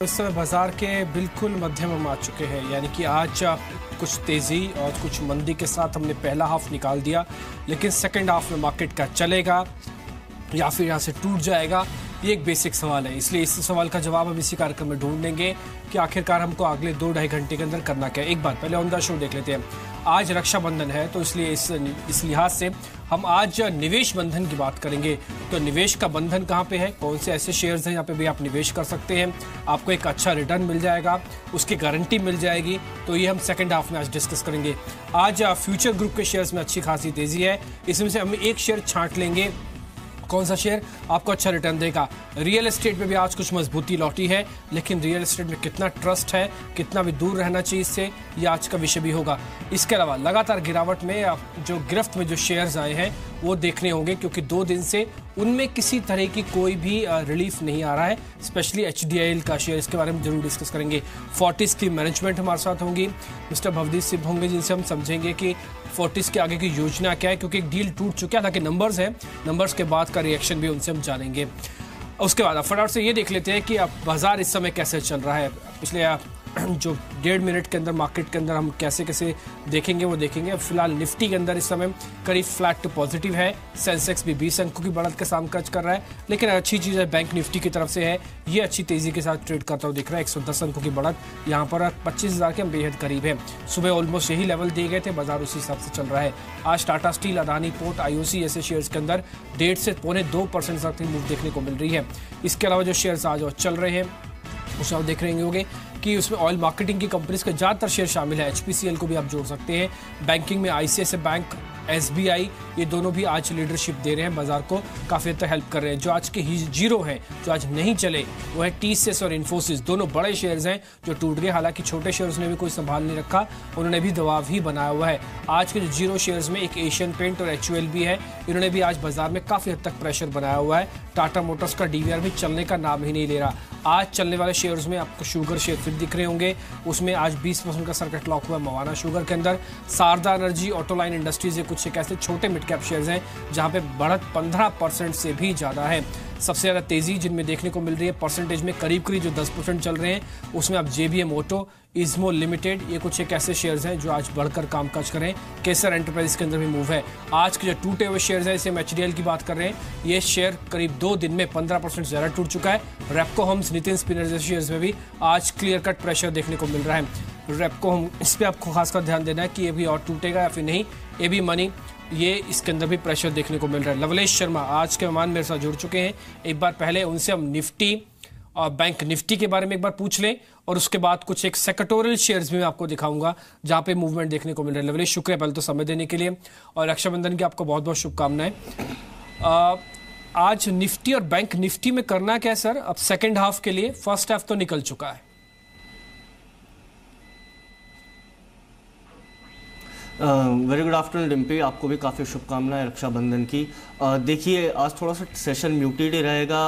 इस समय बाजार के बिल्कुल मध्यम हम आ चुके हैं, यानी कि आज कुछ तेज़ी और कुछ मंदी के साथ हमने पहला हाफ निकाल दिया, लेकिन सेकंड हाफ में मार्केट का चलेगा या फिर यहाँ से टूट जाएगा, ये एक बेसिक सवाल है। इसलिए इस सवाल का जवाब हम इसी कार्यक्रम में ढूंढेंगे कि आखिरकार हमको अगले 2-2.5 घंटे के अंदर करना क्या है। एक बार पहले ऑन द शो देख लेते हैं। आज रक्षाबंधन है, तो इसलिए इस लिहाज से हम आज निवेश बंधन की बात करेंगे। तो निवेश का बंधन कहाँ पे है, कौन से ऐसे शेयर्स हैं यहाँ पे भी आप निवेश कर सकते हैं, आपको एक अच्छा रिटर्न मिल जाएगा, उसकी गारंटी मिल जाएगी। तो ये हम सेकंड हाफ में आज डिस्कस करेंगे। आज फ्यूचर ग्रुप के शेयर्स में अच्छी खासी तेजी है, इसमें से हम एक शेयर छांट लेंगे। कौन सा शेयर आपको अच्छा रिटर्न देगा। रियल एस्टेट में भी आज कुछ मजबूती लौटी है, लेकिन रियल एस्टेट में कितना ट्रस्ट है, कितना भी दूर रहना चाहिए इससे, ये आज का विषय भी होगा। इसके अलावा लगातार गिरावट में जो गिरफ्त में जो शेयर्स आए हैं वो देखने होंगे, क्योंकि 2 दिन से उनमें किसी तरह की कोई भी रिलीफ नहीं आ रहा है। स्पेशली HDIL का शेयर, इसके बारे में जरूर डिस्कस करेंगे। फोर्टिस की मैनेजमेंट हमारे साथ होंगी, मिस्टर भवदीप सिंह होंगे, जिनसे हम समझेंगे कि फोर्टिस के आगे की योजना क्या है, क्योंकि एक डील टूट चुका था कि नंबर्स हैं, नंबर्स के बाद का रिएक्शन भी उनसे हम जानेंगे। उसके बाद फटाफट से ये देख लेते हैं कि अब बाजार इस समय कैसे चल रहा है। पिछले जो 1.5 मिनट के अंदर मार्केट के अंदर हम कैसे कैसे देखेंगे वो देखेंगे। फिलहाल निफ्टी के अंदर इस समय करीब फ्लैट टू पॉजिटिव है। सेंसेक्स भी 20 अंकों की बढ़त के साथ काज कर रहा है, लेकिन अच्छी चीज़ है बैंक निफ्टी की तरफ से है, ये अच्छी तेजी के साथ ट्रेड करता हुआ दिख रहा है। 110 अंकों की बढ़त यहाँ पर 25,000 के बेहद करीब है। सुबह ऑलमोस्ट यही लेवल दिए गए थे, बाजार उसी हिसाब से चल रहा है। आज Tata steel, Adani port, IOC ऐसे शेयर्स के अंदर 1.5 से 2.25% तक मूव देखने को मिल रही है। इसके अलावा जो शेयर्स आज और चल रहे हैं उसे आप देख रहे होंगे कि उसमें ऑयल मार्केटिंग की कंपनीज के ज़्यादातर शेयर शामिल है। HPCL को भी आप जोड़ सकते हैं। बैंकिंग में ICICI बैंक, SBI, ये दोनों भी आज लीडरशिप दे रहे हैं, बाजार को काफ़ी हद तक हेल्प कर रहे हैं। जो आज के जीरो हैं, जो आज नहीं चले, वो है TCS और इन्फोसिस, दोनों बड़े शेयर्स हैं जो टूट गए। हालांकि छोटे शेयर्स ने भी कोई संभाल नहीं रखा, उन्होंने भी दबाव ही बनाया हुआ है। आज के जो जीरो शेयर्स में एक एशियन पेंट और HUL भी है, इन्होंने भी आज बाजार में काफ़ी हद तक प्रेशर बनाया हुआ है। टाटा मोटर्स का DVR भी चलने का नाम ही नहीं ले रहा। आज चलने वाले शेयर्स में आपको शुगर शेयर फिर दिख रहे होंगे, उसमें आज 20% का सर्किट लॉक हुआ है मवाना शुगर के अंदर। शारदा एनर्जी, ऑटोलाइन इंडस्ट्रीज, ये कुछ एक ऐसे छोटे मिड कैप शेयर्स हैं जहां पे बढ़त 15% से भी ज़्यादा है। सबसे ज़्यादा तेज़ी जिनमें देखने को मिल रही है परसेंटेज में, करीब करीब जो 10% चल रहे हैं, उसमें आप JBM ऑटो, इज्मो लिमिटेड, ये कुछ एक ऐसे शेयर्स हैं जो आज बढ़कर कामकाज करें। केसर एंटरप्राइज के अंदर भी मूव है। आज के जो टूटे हुए शेयर्स हैं, इसे हम HDIL की बात कर रहे हैं, ये शेयर करीब 2 दिन में 15% ज़्यादा टूट चुका है। रेपको होम्स, नितिन स्पिनर जैसे शेयर्स में भी आज क्लियर कट प्रेशर देखने को मिल रहा है। रेपको होम, इस पर आपको खासकर ध्यान देना है कि ये भी और टूटेगा या फिर नहीं। AB मनी, ये इसके अंदर भी प्रेशर देखने को मिल रहा है। लवलेश शर्मा आज के मेहमान मेरे साथ जुड़ चुके हैं। एक बार पहले उनसे हम निफ्टी और बैंक निफ्टी के बारे में एक बार पूछ लें, और उसके बाद कुछ एक सेक्टोरियल शेयर्स भी मैं आपको दिखाऊंगा जहां पे मूवमेंट देखने को मिल रहा है। लवलेश, शुक्रिया पहले तो समय देने के लिए, और रक्षाबंधन की आपको बहुत बहुत शुभकामनाएं। आज निफ्टी और बैंक निफ्टी में करना क्या है सर, अब सेकेंड हाफ के लिए? फर्स्ट हाफ तो निकल चुका है। वेरी गुड आफ्टरनून डिम्पी, आपको भी काफ़ी शुभकामनाएं रक्षाबंधन की। देखिए, आज थोड़ा सा सेशन म्यूटेड ही रहेगा,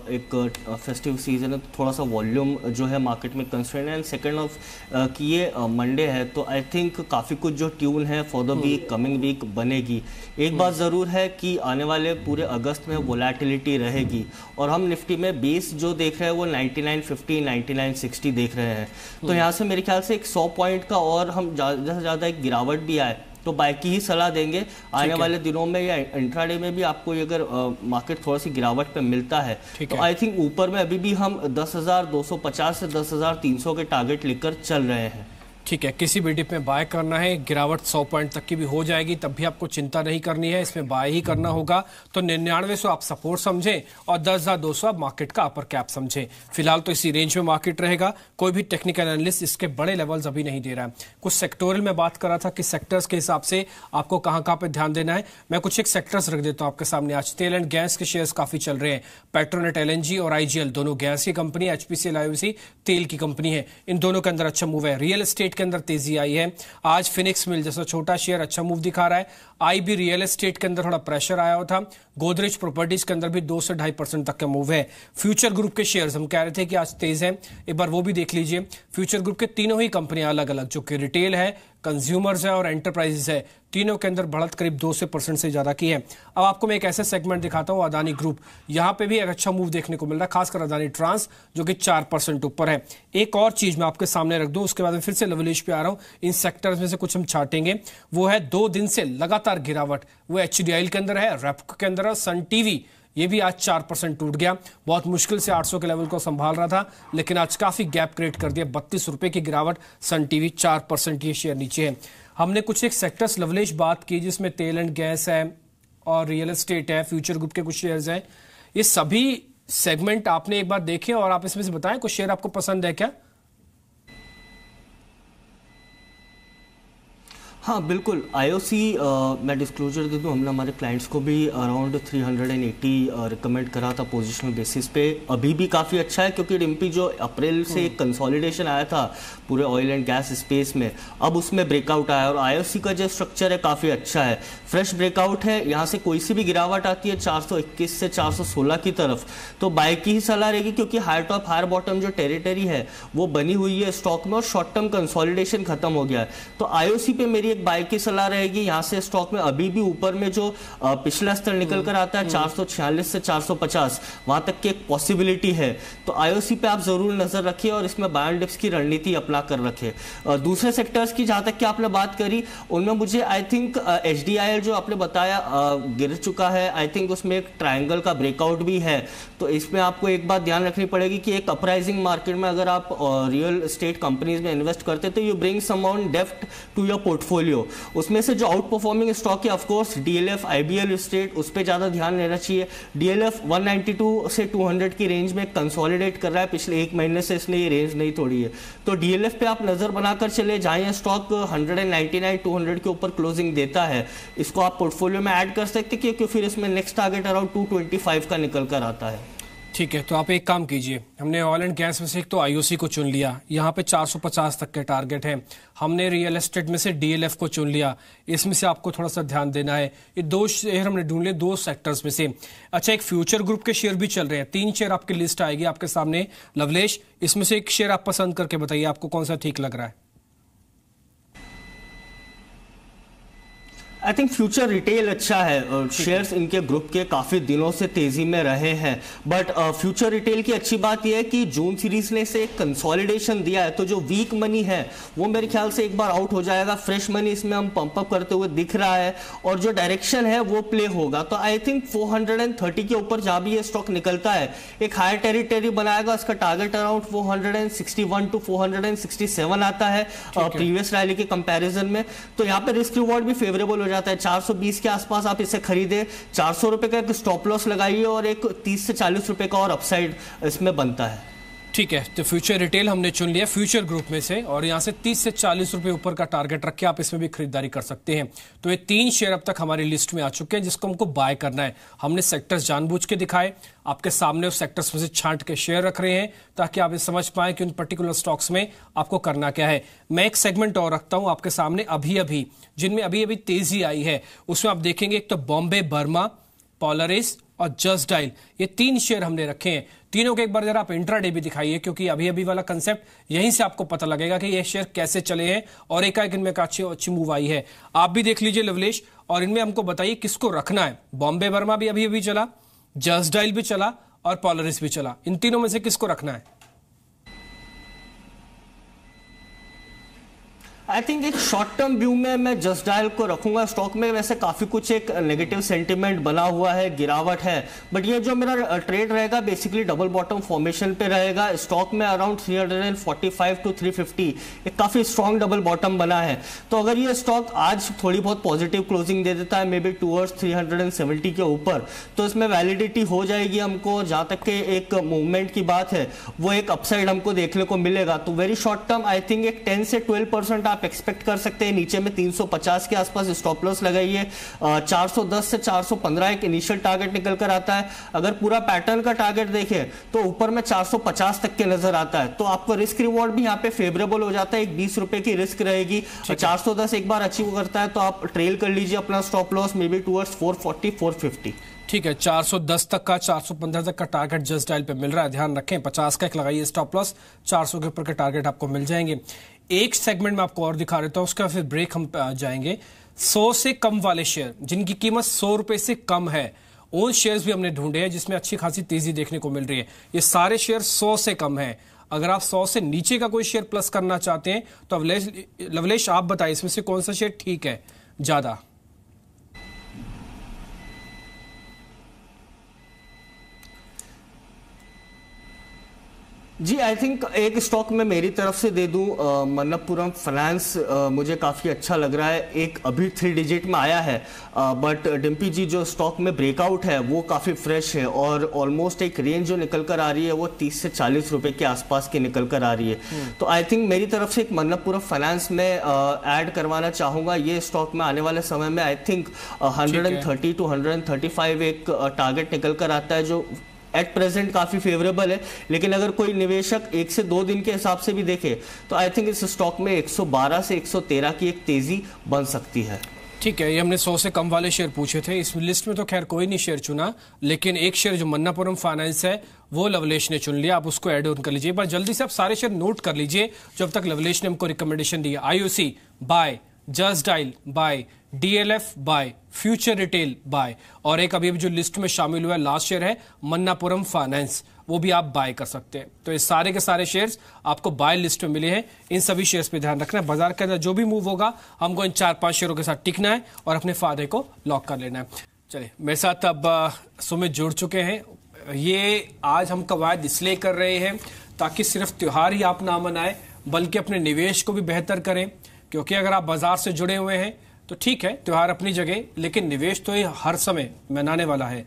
एक फेस्टिव सीजन है, तो थोड़ा सा वॉल्यूम जो है मार्केट में कंस्ट्रेंट है। एंड सेकेंड ऑफ कि ये मंडे है, तो आई थिंक काफ़ी कुछ जो ट्यून है for the week, coming week बनेगी। एक बात ज़रूर है कि आने वाले पूरे अगस्त में वोलेटिलिटी रहेगी, और हम निफ्टी में बेस जो देख रहे हैं वो 9950, 9960 देख रहे हैं। तो यहाँ से मेरे ख्याल से एक 100 पॉइंट का और हम ज़्यादा से ज़्यादा एक गिरावट भी आए तो बाय की ही सलाह देंगे। आने वाले दिनों में या इंट्राडे में भी आपको अगर मार्केट थोड़ा सी गिरावट पे मिलता है तो आई थिंक ऊपर में अभी भी हम 10,250 से 10,300 के टारगेट लेकर चल रहे हैं। ठीक है, किसी भी डिप में बाय करना है, गिरावट 100 पॉइंट तक की भी हो जाएगी, तब भी आपको चिंता नहीं करनी है, इसमें बाय ही करना होगा। तो 9900 आप सपोर्ट समझें और 10,200 आप मार्केट का अपर कैप समझें। फिलहाल तो इसी रेंज में मार्केट रहेगा। कोई भी टेक्निकल एनालिस्ट इसके बड़े लेवल्स अभी नहीं दे रहा है। कुछ सेक्टोरियल में बात कर रहा था कि सेक्टर्स के हिसाब से आपको कहाँ कहाँ पे ध्यान देना है। मैं कुछ एक सेक्टर्स रख देता हूँ आपके सामने। आज तेल एंड गैस के शेयर्स काफी चल रहे हैं। पेट्रोनेट LNG और IGL दोनों गैस की कंपनी, HPCL IOC तेल की कंपनी है, इन दोनों के अंदर अच्छा मूव है। रियल एस्टेट के अंदर तेजी आई है। आज फिनिक्स मिल जैसा छोटा शेयर अच्छा मूव दिखा रहा है। IB रियल एस्टेट के अंदर थोड़ा प्रेशर आया हुआ था। गोदरेज प्रॉपर्टीज के अंदर भी 2 से 2.5% तक का मूव है। फ्यूचर ग्रुप के शेयर्स हम कह रहे थे कि आज तेज हैं, एक बार वो भी देख लीजिए। फ्यूचर ग्रुप के तीनों ही कंपनियां अलग अलग, जो कि रिटेल है, कंज्यूमर्स है और एंटरप्राइजेस है, तीनों के अंदर बढ़त करीब 2% से ज्यादा की है। अब आपको मैं एक ऐसे सेगमेंट दिखाता हूं, अदानी ग्रुप, यहां पे भी एक अच्छा मूव देखने को मिल रहा है, खासकर अदानी ट्रांस जो कि 4% ऊपर है। एक और चीज मैं आपके सामने रख दूं, उसके बाद मैं फिर से लवलेश पे आ रहा हूं। इन सेक्टर्स में से कुछ हम छाटेंगे, वो है 2 दिन से लगातार गिरावट, वो HDIL के अंदर है, रेपको के अंदर है, सन टीवी ये भी आज 4% टूट गया। बहुत मुश्किल से 800 के लेवल को संभाल रहा था, लेकिन आज काफी गैप क्रिएट कर दिया, 32 रुपए की गिरावट, सन टीवी 4% ये शेयर नीचे है। हमने कुछ एक सेक्टर्स लवलेश बात की जिसमें तेल एंड गैस है और रियल एस्टेट है, फ्यूचर ग्रुप के कुछ शेयर्स हैं। ये सभी सेगमेंट आपने एक बार देखे और आप इसमें से बताएं कुछ शेयर आपको पसंद है क्या? हाँ बिल्कुल, IOC मैं डिस्क्लोजर दे दूँ, हमने हमारे क्लाइंट्स को भी अराउंड 380 रिकमेंड करा था पोजिशनल बेसिस पे। अभी भी काफ़ी अच्छा है क्योंकि डिम्पी जो अप्रैल से एक कंसोलिडेशन आया था पूरे ऑयल एंड गैस स्पेस में, अब उसमें ब्रेकआउट आया और IOC का जो स्ट्रक्चर है काफ़ी अच्छा है, फ्रेश ब्रेकआउट है। यहाँ से कोई सी भी गिरावट आती है 421 से 416 की तरफ तो बाय की ही सलाह रहेगी, क्योंकि हायर टॉप हायर बॉटम जो टेरिटरी है वो बनी हुई है स्टॉक में और शॉर्ट टर्म कंसोलिडेशन खत्म हो गया है। तो IOC पे मेरी बाय की सलाह रहेगी। यहां से स्टॉक में अभी भी ऊपर में जो पिछला स्तर निकल कर आता है 446 से 450 वहां तक की एक पॉसिबिलिटी है, तो IOC पे आप जरूर नजर रखिए और इसमें बाय एंड डिप्स की रणनीति अपना कर रखें। दूसरे सेक्टर्स की जहां तक कि आपने बात करी उनमें मुझे आई थिंक HDIL जो आपने बताया गिर चुका है, आई थिंक उसमें एक ट्रायंगल का ब्रेकआउट भी है। तो इसमें आपको एक बात ध्यान रखनी पड़ेगी कि एक अपराइजिंग मार्केट में अगर आप रियल एस्टेट कंपनीज में इन्वेस्ट करते तो you bring some amount depth to your portfolio. उसमें से जो आउट परफॉर्मिंग स्टॉक है ऑफकोर्स DLF IBL स्टेट, उस पर ज्यादा ध्यान देना चाहिए। DLF 192 से 200 की रेंज में कंसोलिडेट कर रहा है, पिछले एक महीने से इसने ये रेंज नहीं तोड़ी है, तो DLF पे आप नजर बनाकर चले। जहां यह स्टॉक 199 200 के ऊपर क्लोजिंग देता है, इसको आप पोर्टफोलियो में ऐड कर सकते हैं क्योंकि फिर इसमें नेक्स्ट टारगेट अराउंड 225 का निकल कर आता है। ठीक है, तो आप एक काम कीजिए, हमने ऑयल एंड गैस में से एक तो IOC को चुन लिया, यहाँ पे 450 तक के टारगेट है। हमने रियल एस्टेट में से DLF को चुन लिया, इसमें से आपको थोड़ा सा ध्यान देना है। ये 2 शेयर हमने ढूंढ लिए 2 सेक्टर्स में से। अच्छा, एक फ्यूचर ग्रुप के शेयर भी चल रहे हैं, 3 शेयर आपकी लिस्ट आएगी आपके सामने लवलेश, इसमें से एक शेयर आप पसंद करके बताइए आपको कौन सा ठीक लग रहा है। आई थिंक फ्यूचर रिटेल अच्छा है, शेयर्स इनके ग्रुप के काफी दिनों से तेजी में रहे हैं, बट फ्यूचर रिटेल की अच्छी बात यह है कि जून सीरीज ने से कंसोलिडेशन दिया है, तो जो वीक मनी है वो मेरे ख्याल से एक बार आउट हो जाएगा, फ्रेश मनी इसमें हम पंप अप करते हुए दिख रहा है और जो डायरेक्शन है वो प्ले होगा। तो आई थिंक 430 के ऊपर जहां भी ये स्टॉक निकलता है एक हायर टेरिटरी बनाएगा, इसका टारगेट अराउंड 461 टू 467 आता है प्रीवियस रैली के कंपैरिजन में। तो यहाँ पे रिस्क रिवॉर्ड भी फेवरेबल हो जाता है, 420 के आसपास आप इसे खरीदे, 400 रुपए का एक स्टॉप लॉस लगाइए और एक 30 से 40 रुपए का और अपसाइड इसमें बनता है। ठीक है, तो फ्यूचर रिटेल हमने चुन लिया फ्यूचर ग्रुप में से और यहां से 30 से 40 रुपए ऊपर का टारगेट रख के आप इसमें भी खरीदारी कर सकते हैं। तो ये 3 शेयर अब तक हमारी लिस्ट में आ चुके हैं जिसको हमको बाय करना है। हमने सेक्टर्स जानबूझ के दिखाए, आपके सामने उस सेक्टर्स में से छांट के शेयर रख रहे हैं ताकि आप ये समझ पाए कि उन पर्टिकुलर स्टॉक्स में आपको करना क्या है। मैं एक सेगमेंट और रखता हूं आपके सामने अभी जिनमें अभी तेजी आई है, उसमें आप देखेंगे एक तो बॉम्बे बर्मा, पोलरिस और जस्ट डायल, ये 3 शेयर हमने रखे हैं। तीनों के एक बार जरा आप इंट्राडे भी दिखाइए क्योंकि अभी वाला कंसेप्ट यहीं से आपको पता लगेगा कि ये शेयर कैसे चले हैं और एकाएक इनमें अच्छी मूव आई है। आप भी देख लीजिए लवलेश और इनमें हमको बताइए किसको रखना है। बॉम्बे बर्मा भी अभी चला, जस्ट डायल भी चला और पोलरिस भी चला, इन तीनों में से किसको रखना है? आई थिंक एक शॉर्ट टर्म व्यू में मैं जस्ट डायल को रखूंगा। स्टॉक में वैसे काफी कुछ एक नेगेटिव सेंटीमेंट बना हुआ है, गिरावट है, बट ये जो मेरा ट्रेड रहेगा बेसिकली डबल बॉटम फॉर्मेशन पे रहेगा। स्टॉक में अराउंड 345 टू 350 एक काफी स्ट्रॉन्ग डबल बॉटम बना है। तो अगर ये स्टॉक आज थोड़ी बहुत पॉजिटिव क्लोजिंग दे देता है मे बी टूवर्ड्स 370 के ऊपर, तो इसमें वैलिडिटी हो जाएगी हमको। जहां तक के एक मूवमेंट की बात है वो एक अपसाइड हमको देखने को मिलेगा। तो very short term I think एक 10 से 12% आप एक्सपेक्ट कर सकते हैं। नीचे में 350 के आसपास स्टॉप लॉस लगाइए, 410 से 415 एक इनिशियल टारगेट निकल कर आता है। अगर पूरा पैटर्न का टारगेट देखें तो ऊपर में 450 तक के नजर आता है, तो आपको रिस्क रिवॉर्ड भी यहाँ पे फेवरेबल हो जाता है। एक 20 रुपए की रिस्क रहेगी, 410 एक बार अचीव करता है तो आप ट्रेल कर लीजिए अपना stop loss may be towards 440 450। ठीक है, 410 तक का 415 तक का टारगेट जस्ट डायल पे मिल रहा है, ध्यान रखें। 50 का एक लगाइए स्टॉप लॉस, 400 के ऊपर के टारगेट आपको मिल जाएंगे। एक सेगमेंट में आपको और दिखा देता हूं, उसके बाद फिर ब्रेक हम जाएंगे। 100 से कम वाले शेयर जिनकी कीमत 100 रुपए से कम है, उन शेयर्स भी हमने ढूंढे हैं जिसमें अच्छी खासी तेजी देखने को मिल रही है। ये सारे शेयर 100 से कम है। अगर आप 100 से नीचे का कोई शेयर प्लस करना चाहते हैं तो लवलेश आप बताइए इसमें से कौन सा शेयर ठीक है ज्यादा? जी, आई थिंक एक स्टॉक में मेरी तरफ से दे दूं, मन्नप्पुरम फाइनेंस मुझे काफ़ी अच्छा लग रहा है। एक अभी 3 डिजिट में आया है, बट डिम्पी जी जो स्टॉक में ब्रेकआउट है वो काफ़ी फ्रेश है और ऑलमोस्ट एक रेंज जो निकल कर आ रही है वो 30 से 40 रुपए के आसपास की निकल कर आ रही है। तो आई थिंक मेरी तरफ से एक मन्नप्पुरम फाइनेंस में ऐड करवाना चाहूँगा। ये स्टॉक में आने वाले समय में आई थिंक 130 टू 135 एक टारगेट निकल कर आता है, जो एट प्रेजेंट काफी फेवरेबल है। लेकिन अगर कोई निवेशक 1 से 2 दिन के हिसाब से भी देखे तो आई थिंक इस स्टॉक में 112 से 113 की एक तेजी बन सकती है। ठीक है, ये हमने 100 से कम वाले शेयर पूछे थे। इस लिस्ट में तो खैर कोई नहीं शेयर चुना, लेकिन एक शेयर जो मन्नप्पुरम फाइनेंस है वो लवलेश ने चुन लिया। आप उसको ऐड ऑन कर लीजिए, पर जल्दी से आप सारे शेयर नोट कर लीजिए जो अब तक लवलेश ने हमको रिकमेंडेशन दी है। IOC buy, just dial buy, DLF buy, future retail buy, और एक अभी जो लिस्ट में शामिल हुआ है लास्ट शेयर है मन्नप्पुरम फाइनेंस, वो भी आप बाय कर सकते हैं। तो ये सारे के सारे शेयर्स आपको बाय लिस्ट में मिले हैं। इन सभी शेयर्स पे ध्यान रखना है। बाजार के अंदर जो भी मूव होगा हमको इन 4-5 शेयरों के साथ टिकना है और अपने फायदे को लॉक कर लेना है। चलिए, मेरे साथ अब सुमित जुड़ चुके हैं। ये आज हम कवायद इसलिए कर रहे हैं ताकि सिर्फ त्योहार ही आप ना मनाएं, बल्कि अपने निवेश को भी बेहतर करें। क्योंकि अगर आप बाजार से जुड़े हुए हैं तो ठीक है, त्योहार अपनी जगह, लेकिन निवेश तो ये हर समय मनाने वाला है।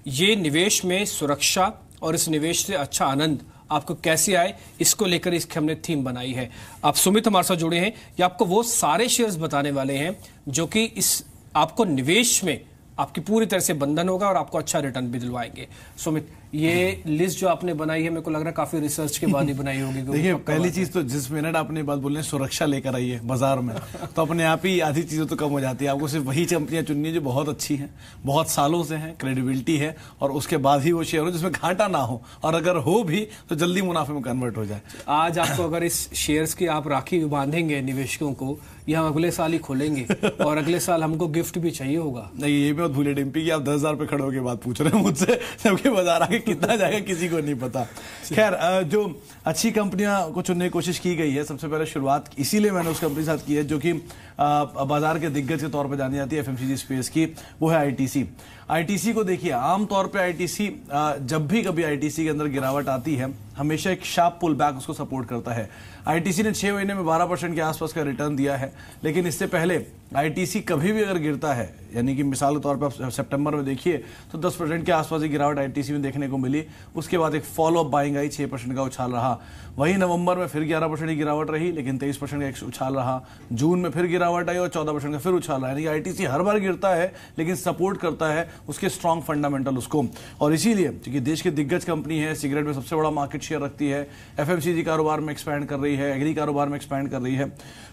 ये निवेश में सुरक्षा और इस निवेश से अच्छा आनंद आपको कैसे आए, इसको लेकर इसकी हमने थीम बनाई है। आप सुमित हमारे साथ जुड़े हैं, ये आपको वो सारे शेयर्स बताने वाले हैं जो कि इस आपको निवेश में आपकी पूरी तरह से बंधन होगा और आपको अच्छा रिटर्न भी दिलवाएंगे। सुमित, ये लिस्ट जो आपने बनाई है, मेरे को लग रहा है काफी रिसर्च के बाद ही बनाई होगी। देखिए, पहली चीज तो जिस मिनट आपने बात बोल रहे हैं सुरक्षा लेकर आई है बाजार में, तो अपने आप ही आधी चीजें तो कम हो जाती है। आपको सिर्फ वही कंपनियां चुननी है जो बहुत अच्छी हैं, बहुत सालों से हैं, क्रेडिबिलिटी है, और उसके बाद ही वो शेयर हो जिसमें घाटा ना हो, और अगर हो भी तो जल्दी मुनाफे में कन्वर्ट हो जाए। आज आपको अगर इस शेयर्स की आप राखी बांधेंगे निवेशकों को, ये हम अगले साल ही खोलेंगे और अगले साल हमको गिफ्ट भी चाहिए होगा। नहीं, ये मत भूले डिम्पी कि आप 10,000 पे खड़े होकर बात पूछ रहे हैं मुझसे, जबकि बाजार आगे कितना जाएगा किसी को नहीं पता। खैर, जो अच्छी कंपनियां को चुनने की कोशिश की गई है, सबसे पहले शुरुआत इसीलिए मैंने उस कंपनी के साथ की है जो कि बाजार के दिग्गज के तौर पर जानी जाती है FMCG स्पेस की, वो है ITC को देखिए, आमतौर पे ITC जब भी कभी ITC के अंदर गिरावट आती है हमेशा एक शार्प पुल बैक उसको सपोर्ट करता है। ITC ने 6 महीने में 12% के आसपास का रिटर्न दिया है, लेकिन इससे पहले ITC कभी भी अगर गिरता है, यानी कि मिसाल के तौर पर आप सितंबर में देखिए तो 10% के आसपास की गिरावट ITC में देखने को मिली। उसके बाद एक फॉलो अप बाइंग आई, 6% का उछाल रहा। वही नवंबर में फिर 11% की गिरावट रही, लेकिन 23% का एक उछाल रहा। जून में फिर गिरावट आई और 14% का फिर उछाल रहा। यानी कि ITC हर बार गिरता है लेकिन सपोर्ट करता है उसके स्ट्रॉन्ग फंडामेंटल उसको, और इसीलिए क्योंकि देश की दिग्गज कंपनी है, सिगरेट में सबसे बड़ा मार्केट शेयर रखती है, FMCG कारोबार में एक्सपैंड कर रही है, एग्री कारोबार में एक्सपैंड कर रही है,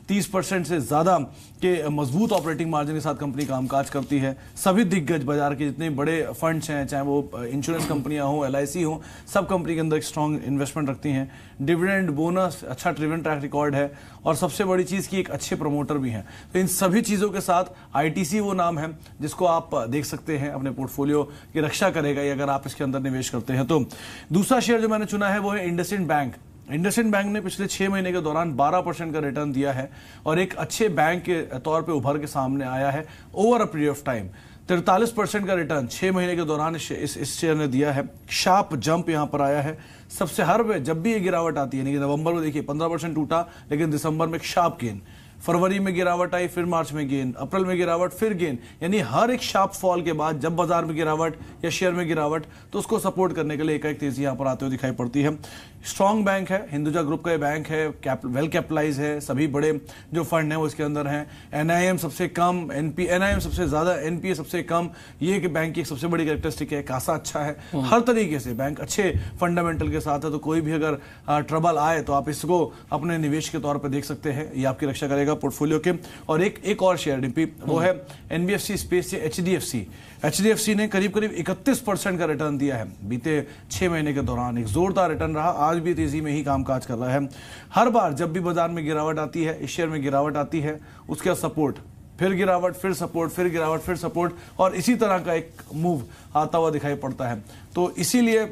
30% से ज्यादा के मजबूत ऑपरेटिंग मार्जिन के साथ कंपनी कामकाज करती है। सभी दिग्गज बाजार के जितने बड़े फंड्स हैं, चाहे वो इंश्योरेंस कंपनियां हो, LIC हो, सब कंपनी के अंदर एक स्ट्रॉन्ग इन्वेस्टमेंट रखती हैं। डिविडेंड, बोनस, अच्छा डिविडेंड ट्रैक रिकॉर्ड है, और सबसे बड़ी चीज की एक अच्छे प्रमोटर भी हैं। तो इन सभी चीजों के साथ ITC वो नाम है जिसको आप देख सकते हैं अपने पोर्टफोलियो की रक्षा करेगा ये अगर आप इसके अंदर निवेश करते हैं तो। दूसरा शेयर जो मैंने चुना है वो है इंडसइंड बैंक। इंडसइंड बैंक ने पिछले 6 महीने के दौरान 12% का रिटर्न दिया है और एक अच्छे बैंक के तौर पे उभर के सामने आया है over a period of time. 43% का रिटर्न 6 महीने के दौरान इस शेयर ने दिया है। शार्प जंप यहां पर आया है। सबसे हर वे जब भी ये गिरावट आती है, नवंबर में देखिए 15% टूटा, लेकिन दिसंबर में एक शार्प गेन, फरवरी में गिरावट आई, फिर मार्च में गेन, अप्रैल में गिरावट, फिर गेन। यानी हर एक शार्प फॉल के बाद जब बाजार में गिरावट या शेयर में गिरावट तो उसको सपोर्ट करने के लिए एक तेजी यहां पर आते हुए दिखाई पड़ती है। स्ट्रॉन्ग बैंक है, हिंदुजा ग्रुप का ये बैंक है, वेल कैपिटलाइज है, सभी बड़े जो फंड हैं वो इसके अंदर हैं। NIM सबसे कम, NIM सबसे ज्यादा, NPA सबसे कम, ये कि बैंक की एक सबसे बड़ी कैरेक्टरिस्टिक है। कासा अच्छा है, हर तरीके से बैंक अच्छे फंडामेंटल के साथ है, तो कोई भी अगर ट्रबल आए तो आप इसको अपने निवेश के तौर पर देख सकते हैं, ये आपकी रक्षा करेगा। का पोर्टफोलियो के। और एक और शेयर डिम्पी, वो है एनबीएफसी स्पेस से एचडीएफसी ने करीब 31% का रिटर्न दिया है बीते 6 महीने के दौरान। एक जोरदार रिटर्न रहा, आज भी तेजी में ही कामकाज कर रहा है। हर बार जब भी बाजार में गिरावट आती है, इस शेयर में गिरावट आती है, उसके बाद सपोर्ट, फिर गिरावट, फिर सपोर्ट, फिर गिरावट, फिर सपोर्ट, और इसी तरह का एक मूव आता हुआ दिखाई पड़ता है। तो इसीलिए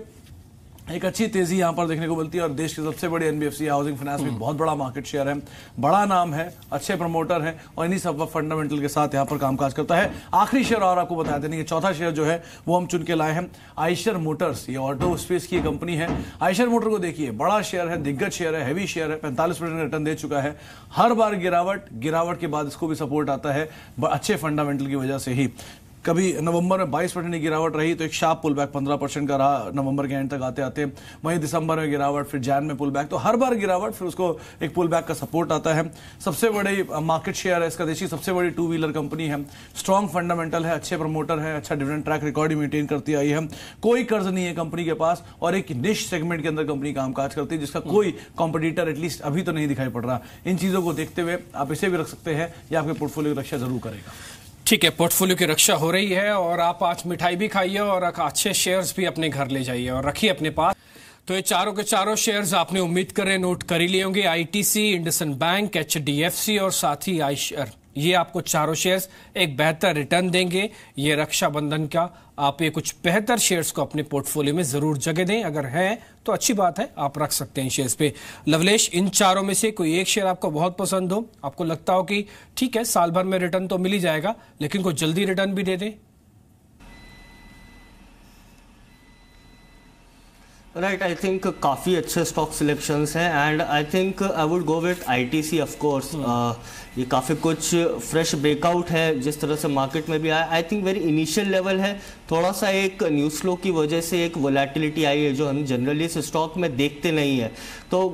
एक अच्छी तेजी यहां पर देखने को मिलती है। और देश की सबसे बड़ी एनबीएफसी हाउसिंग फाइनेंस में बहुत बड़ा मार्केट शेयर है, बड़ा नाम है, अच्छे प्रमोटर हैं, और इन्हीं सब फंडामेंटल के साथ यहां पर कामकाज करता है। आखिरी शेयर और आपको बता देंगे, चौथा शेयर जो है वो हम चुन के लाए हैं, आइशर मोटर्स। ये ऑटो स्पेस की कंपनी है। आइशर मोटर को देखिए, बड़ा शेयर है, दिग्गज शेयर है, हैवी शेयर है, 45% का रिटर्न दे चुका है। हर बार गिरावट के बाद इसको भी सपोर्ट आता है अच्छे फंडामेंटल की वजह से ही। कभी नवंबर में 22% की गिरावट रही तो एक शार्प पुल बैक 15% का रहा नवंबर के एंड तक आते आते। वहीं दिसंबर में गिरावट, फिर जैन में पुल बैक, तो हर बार गिरावट, फिर उसको एक पुल बैक का सपोर्ट आता है। सबसे बड़ी मार्केट शेयर है इसका, देश की सबसे बड़ी 2 व्हीलर कंपनी है, स्ट्रॉन्ग फंडामेंटल है, अच्छे प्रमोटर है, अच्छा डिविडेंड ट्रैक रिकॉर्ड ही मेंटेन करती आई है, कोई कर्ज नहीं है कंपनी के पास, और एक निश सेगमेंट के अंदर कंपनी कामकाज करती है जिसका कोई कॉम्पिटिटर एटलीस्ट अभी तो नहीं दिखाई पड़ रहा। इन चीजों को देखते हुए आप इसे भी रख सकते हैं, या आपके पोर्टफोलियो की रक्षा जरूर करेगा। ठीक है, पोर्टफोलियो की रक्षा हो रही है, और आप आज मिठाई भी खाइए और अच्छे शेयर्स भी अपने घर ले जाइए और रखिए अपने पास। तो ये चारों के चारों शेयर्स आपने उम्मीद करें नोट कर ही लिए होंगे, आईटीसी, इंडसइंड बैंक, एचडीएफसी और साथ ही आइशर। ये आपको चारों शेयर्स एक बेहतर रिटर्न देंगे। ये रक्षाबंधन का आप ये कुछ बेहतर शेयर्स को अपने पोर्टफोलियो में जरूर जगह दें, अगर है तो अच्छी बात है, आप रख सकते हैं शेयर्स पे। लवलेश, इन चारों में से कोई एक शेयर आपको बहुत पसंद हो, आपको लगता हो कि ठीक है साल भर में रिटर्न तो मिल ही जाएगा, लेकिन कोई जल्दी रिटर्न भी दे दे? राइट, आई थिंक काफ़ी अच्छे स्टॉक सिलेक्शंस हैं, and I think I would go with ITC of course. ये काफ़ी कुछ फ्रेश ब्रेकआउट है जिस तरह से मार्केट में भी आया। I think very initial level है, थोड़ा सा एक न्यूज़ फ्लो की वजह से एक वोलेटिलिटी आई है जो हम जनरली इस स्टॉक में देखते नहीं है। तो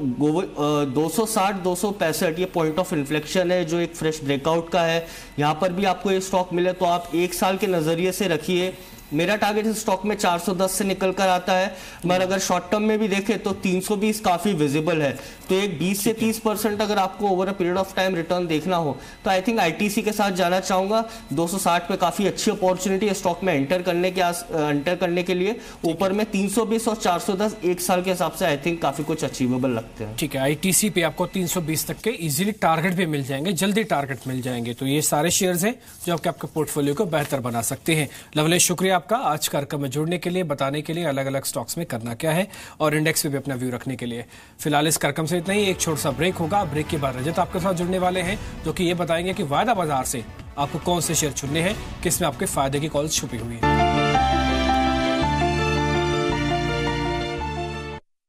260-265 ये पॉइंट ऑफ इन्फ्लेक्शन है जो एक फ्रेश ब्रेकआउट का है। यहाँ पर भी आपको ये स्टॉक मिले तो आप 1 साल के नज़रिए से रखिए। मेरा टारगेट इस स्टॉक में 410 से निकल कर आता है, मगर अगर शॉर्ट टर्म में भी देखें तो 320 काफ़ी विजिबल है। तो एक 20 से 30% अगर आपको over a period of time return देखना हो तो आई थिंक आईटीसी के साथ जाना चाहूँगा। 260 पे काफ़ी अच्छी अपॉर्चुनिटी है स्टॉक में एंटर करने के लिए। ऊपर में 320 और 410 1 साल के हिसाब से आई थिंक काफ़ी कुछ अचीवेबल लगते हैं। ठीक है, आईटीसी पे आपको 320 तक के इजीली टारगेट भी मिल जाएंगे, जल्दी टारगेट मिल जाएंगे। तो ये सारे शेयर्स हैं जो आपके पोर्टफोलियो को बेहतर बना सकते हैं। लवलेश, शुक्रिया आपका आज कार्यक्रम में जुड़ने के लिए, बताने के लिए अलग अलग स्टॉक्स में करना क्या है और इंडेक्स पे भी अपना व्यू रखने के लिए। फिलहाल इस कार्यक्रम से इतना ही, एक छोटा सा ब्रेक होगा। ब्रेक के बाद रजत आपके साथ जुड़ने वाले हैं जो कि ये बताएंगे कि वायदा बाजार से आपको कौन से शेयर चुनने हैं, किसमें आपके फायदे की कॉल्स छुपी हुई है।